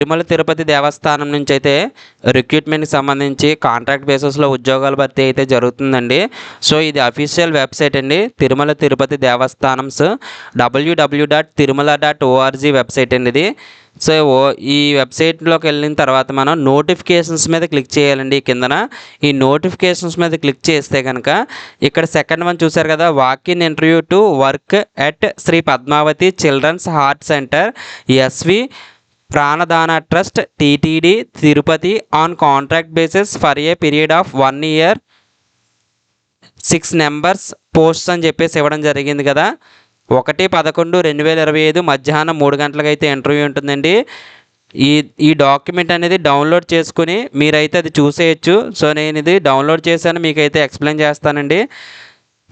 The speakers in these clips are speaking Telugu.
తిరుమల తిరుపతి దేవస్థానం నుంచి అయితే రిక్రూట్మెంట్కి సంబంధించి కాంట్రాక్ట్ బేసిస్లో ఉద్యోగాల భర్తీ అయితే జరుగుతుందండి. సో ఇది అఫీషియల్ వెబ్సైట్ అండి, తిరుమల తిరుపతి దేవస్థానమ్స్ www.tirumala.org వెబ్సైట్ అండి ఇది. సో ఈ వెబ్సైట్లోకి వెళ్ళిన తర్వాత మనం నోటిఫికేషన్స్ మీద క్లిక్ చేయాలండి. కిందన ఈ నోటిఫికేషన్స్ మీద క్లిక్ చేస్తే కనుక ఇక్కడ సెకండ్ వన్ చూసారు కదా, walk in interview to work at Shri Padmavathi children's heart centre SV Pranadana trust TTD Tirupati on contract basis for a period of 1 year 6 numbers posts అని చెప్పేసి ఇవ్వడం జరిగింది కదా. 1/11/2025 మధ్యాహ్నం 3 గంటలకు అయితే ఇంటర్వ్యూ ఉంటుందండి. ఈ డాక్యుమెంట్ అనేది డౌన్లోడ్ చేసుకుని మీరైతే అది చూసేయచ్చు. సో నేను ఇది డౌన్లోడ్ చేశాను, మీకైతే ఎక్స్ప్లెయిన్ చేస్తానండి.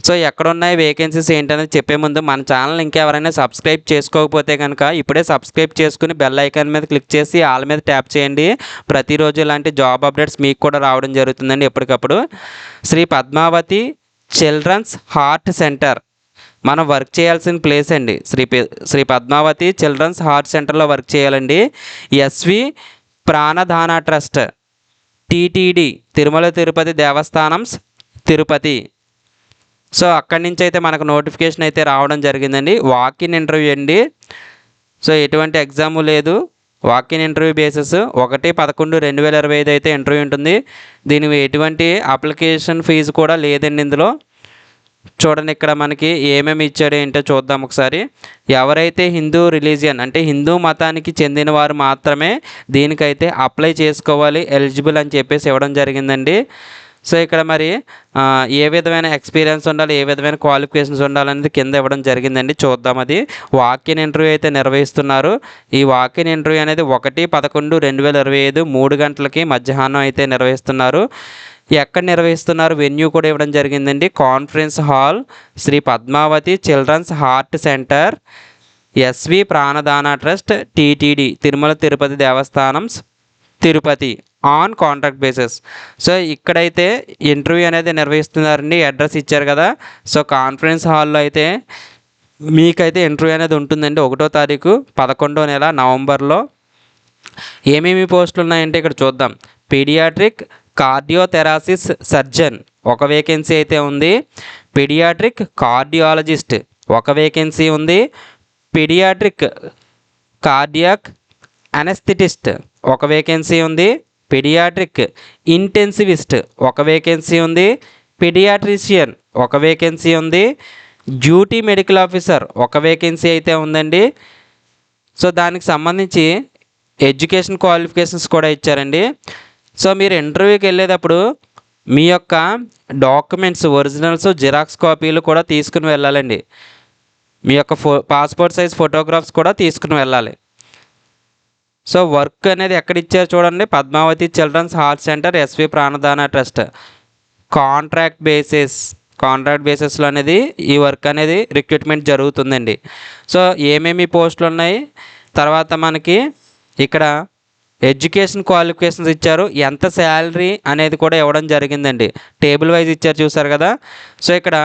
సో ఎక్కడున్నాయి వేకెన్సీస్ ఏంటనేది చెప్పే ముందు మన ఛానల్ ఇంకెవరైనా సబ్స్క్రైబ్ చేసుకోకపోతే కనుక ఇప్పుడే సబ్స్క్రైబ్ చేసుకుని బెల్ ఐకాన్ మీద క్లిక్ చేసి ఆల్ మీద ట్యాప్ చేయండి. ప్రతిరోజు ఇలాంటి జాబ్ అప్డేట్స్ మీకు కూడా రావడం జరుగుతుందండి ఎప్పటికప్పుడు. Shri Padmavathi children's heart centre మనం వర్క్ చేయాల్సిన ప్లేస్ అండి. శ్రీ పద్మావతి చిల్డ్రన్స్ హార్ట్ సెంటర్లో వర్క్ చేయాలండి. SV Pranadana trust TTD Tirumala Tirupati Devasthanams Tirupati. So అక్కడి నుంచి అయితే మనకు నోటిఫికేషన్ అయితే రావడం జరిగిందండి. వాక్ ఇన్ ఇంటర్వ్యూ అండి. సో ఎటువంటి ఎగ్జామ్ లేదు, వాక్ ఇన్ ఇంటర్వ్యూ బేసిస్ 1/11/2025 అయితే ఇంటర్వ్యూ ఉంటుంది. దీనికి ఎటువంటి అప్లికేషన్ ఫీజు కూడా లేదండి ఇందులో. చూడండి ఇక్కడ మనకి ఏమేమి ఇచ్చాడు ఏంటో చూద్దాం ఒకసారి. ఎవరైతే హిందూ రిలీజియన్ అంటే హిందూ మతానికి చెందిన వారు మాత్రమే దీనికైతే అప్లై చేసుకోవాలి, ఎలిజిబుల్ అని చెప్పేసి ఇవ్వడం జరిగిందండి. సో ఇక్కడ మరి ఏ విధమైన ఎక్స్పీరియన్స్ ఉండాలి, ఏ విధమైన క్వాలిఫికేషన్స్ ఉండాలనేది కింద ఇవ్వడం జరిగిందండి. చూద్దాం అది. వాక్ ఇన్ ఇంటర్వ్యూ అయితే నిర్వహిస్తున్నారు. ఈ వాక్ ఇన్ ఇంటర్వ్యూ అనేది 1/11/2025 3 గంటలకి మధ్యాహ్నం అయితే నిర్వహిస్తున్నారు. ఎక్కడ నిర్వహిస్తున్నారు వెన్యూ కూడా ఇవ్వడం జరిగిందండి. Conference hall Shri Padmavathi children's heart centre SV Pranadana trust TTD Tirumala Tirupati Devasthanams Tirupati on contract basis. So ఇక్కడైతే ఇంటర్వ్యూ అనేది నిర్వహిస్తున్నారండి. అడ్రస్ ఇచ్చారు కదా. సో కాన్ఫరెన్స్ హాల్లో అయితే మీకైతే ఇంటర్వ్యూ అనేది ఉంటుందండి 1వ తారీఖు 11వ నెల నవంబర్లో. ఏమేమి పోస్టులు ఉన్నాయంటే ఇక్కడ చూద్దాం. పీడియాట్రిక్ కార్డియోథెరాసిస్ సర్జన్ ఒక వేకెన్సీ అయితే ఉంది. పీడియాట్రిక్ కార్డియాలజిస్ట్ ఒక వేకెన్సీ ఉంది. పీడియాట్రిక్ కార్డియాక్ అనెస్థెటిస్ట్ ఒక వేకెన్సీ ఉంది. పీడియాట్రిక్ ఇంటెన్సివిస్ట్ ఒక వేకెన్సీ ఉంది. పీడియాట్రిషియన్ ఒక వేకెన్సీ ఉంది. డ్యూటీ మెడికల్ ఆఫీసర్ ఒక వేకెన్సీ అయితే ఉందండి. సో దానికి సంబంధించి ఎడ్యుకేషన్ క్వాలిఫికేషన్స్ కూడా ఇచ్చారండి. సో మీరు ఇంటర్వ్యూకి వెళ్ళేటప్పుడు మీ యొక్క డాక్యుమెంట్స్ ఒరిజినల్స్ జిరాక్స్ కాపీలు కూడా తీసుకుని వెళ్ళాలండి. మీ యొక్క పాస్పోర్ట్ సైజ్ ఫోటోగ్రాఫ్స్ కూడా తీసుకుని వెళ్ళాలి. సో వర్క్ అనేది ఎక్కడ ఇచ్చారు చూడండి, Padmavathi children's heart centre SV Pranadana trust contract బేసిస్లో అనేది ఈ వర్క్ అనేది రిక్రూట్మెంట్ జరుగుతుందండి. సో ఏమేమి పోస్టులు ఉన్నాయి, తర్వాత మనకి ఇక్కడ ఎడ్యుకేషన్ క్వాలిఫికేషన్స్ ఇచ్చారు, ఎంత శాలరీ అనేది కూడా ఇవ్వడం జరిగిందండి. టేబుల్ వైజ్ ఇచ్చారు చూసారు కదా. సో ఇక్కడ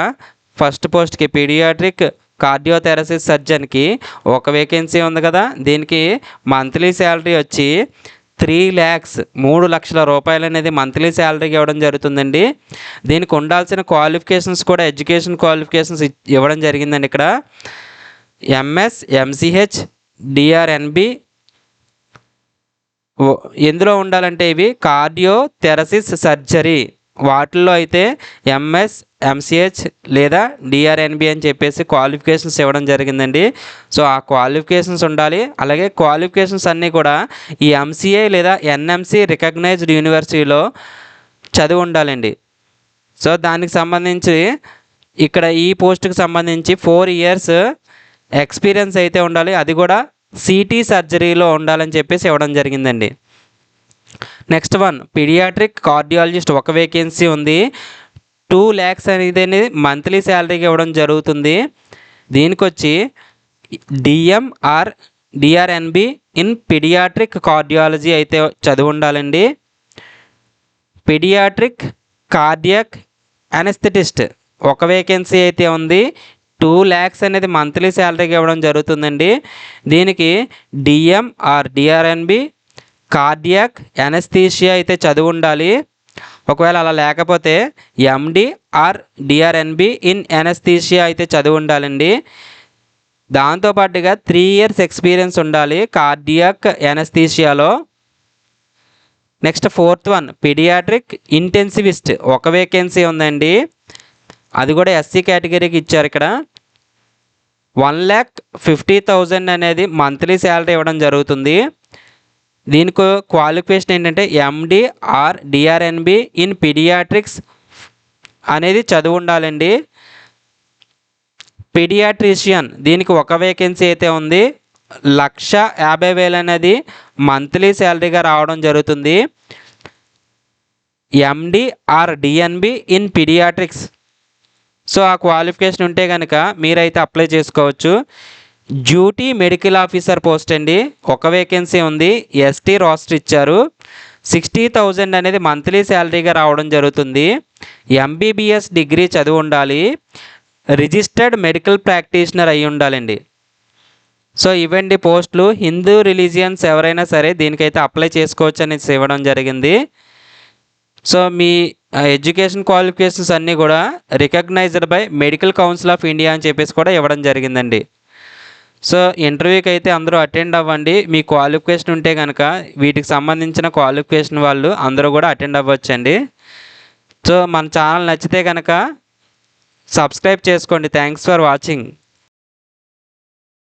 ఫస్ట్ పోస్ట్కి పీడియాట్రిక్ కార్డియోథెరసిస్ సర్జన్కి ఒక వేకెన్సీ ఉంది కదా. దీనికి మంత్లీ శాలరీ వచ్చి 3 lakhs 3 లక్షల రూపాయలు అనేది మంత్లీ శాలరీకి ఇవ్వడం జరుగుతుందండి. దీనికి ఉండాల్సిన క్వాలిఫికేషన్స్ కూడా ఎడ్యుకేషన్ క్వాలిఫికేషన్స్ ఇవ్వడం జరిగిందండి. ఇక్కడ ఎంఎస్ ఎంసీహెచ్ డిఆర్ఎన్బి ఎందులో ఉండాలంటే ఇవి కార్డియోథెరసిస్ సర్జరీ వాటిల్లో అయితే ఎంఎస్ ఎంసీహెచ్ లేదా డిఆర్ఎన్బి అని చెప్పేసి క్వాలిఫికేషన్స్ ఇవ్వడం జరిగిందండి. సో ఆ క్వాలిఫికేషన్స్ ఉండాలి. అలాగే క్వాలిఫికేషన్స్ అన్నీ కూడా ఈ ఎంసీఏ లేదా ఎన్ఎంసి రికగ్నైజ్డ్ యూనివర్సిటీలో చదివి ఉండాలండి. సో దానికి సంబంధించి ఇక్కడ ఈ పోస్ట్కి సంబంధించి 4 years ఎక్స్పీరియన్స్ అయితే ఉండాలి. అది కూడా సిటీ సర్జరీలో ఉండాలని చెప్పేసి ఇవ్వడం జరిగిందండి. నెక్స్ట్ వన్ పీడియాట్రిక్ కార్డియాలజిస్ట్ ఒక వేకెన్సీ ఉంది. 2 lakhs అనేది మంత్లీ శాలరీకి ఇవ్వడం జరుగుతుంది. దీనికి వచ్చి డిఆర్ఎన్బి ఇన్ పీడియాట్రిక్ కార్డియాలజీ అయితే చదివి ఉండాలండి. పీడియాట్రిక్ కార్డియాక్ అనెస్థెటిస్ట్ ఒక వేకెన్సీ అయితే ఉంది. 2 lakhs అనేది మంత్లీ శాలరీకి ఇవ్వడం జరుగుతుందండి. దీనికి డిఆర్ఎన్బి కార్డియాక్ ఎనస్థీషియా అయితే చదివి ఉండాలి. ఒకవేళ అలా లేకపోతే MD or DrNB in anaesthesia అయితే చదివి ఉండాలండి. దాంతోపాటుగా 3 years ఎక్స్పీరియన్స్ ఉండాలి కార్డియాక్ ఎనస్థీషియాలో. Next 4th one paediatric intensivist, ఒక వేకెన్సీ ఉందండి. అది కూడా ఎస్సీ కేటగిరీకి ఇచ్చారు. ఇక్కడ 1,50,000 అనేది మంత్లీ శాలరీ ఇవ్వడం జరుగుతుంది. దీనికి క్వాలిఫికేషన్ ఏంటంటే ఎండి ఆర్ డిఆర్ఎన్బి ఇన్ పీడియాట్రిక్స్ అనేది చదువు ఉండాలండి. పీడియాట్రిషియన్ దీనికి ఒక వేకెన్సీ అయితే ఉంది. 1,50,000 అనేది మంత్లీ శాలరీగా రావడం జరుగుతుంది. MD or DNB in paediatrics. So ఆ క్వాలిఫికేషన్ ఉంటే కనుక మీరైతే అప్లై చేసుకోవచ్చు. డ్యూటీ మెడికల్ ఆఫీసర్ పోస్ట్ అండి, ఒక వేకెన్సీ ఉంది. ఎస్టీ రోస్టర్ ఇచ్చారు. 60,000 అనేది మంత్లీ శాలరీగా రావడం జరుగుతుంది. ఎంబీబీఎస్ డిగ్రీ చదివి ఉండాలి. రిజిస్టర్డ్ మెడికల్ ప్రాక్టీషనర్ అయి ఉండాలండి. సో ఇవండి పోస్టులు. హిందూ రిలీజియన్స్ ఎవరైనా సరే దీనికైతే అప్లై చేసుకోవచ్చు అనేసి ఇవ్వడం జరిగింది. సో మీ ఎడ్యుకేషన్ క్వాలిఫికేషన్స్ అన్నీ కూడా recognised by medical council of India అని చెప్పేసి కూడా ఇవ్వడం జరిగిందండి. సో ఇంటర్వ్యూకి అయితే అందరూ అటెండ్ అవ్వండి. మీ క్వాలిఫికేషన్ ఉంటే కనుక వీటికి సంబంధించిన క్వాలిఫికేషన్ వాళ్ళు అందరూ కూడా అటెండ్ అవ్వచ్చండి. సో మన ఛానల్ నచ్చితే కనుక సబ్స్క్రైబ్ చేసుకోండి. Thanks for watching.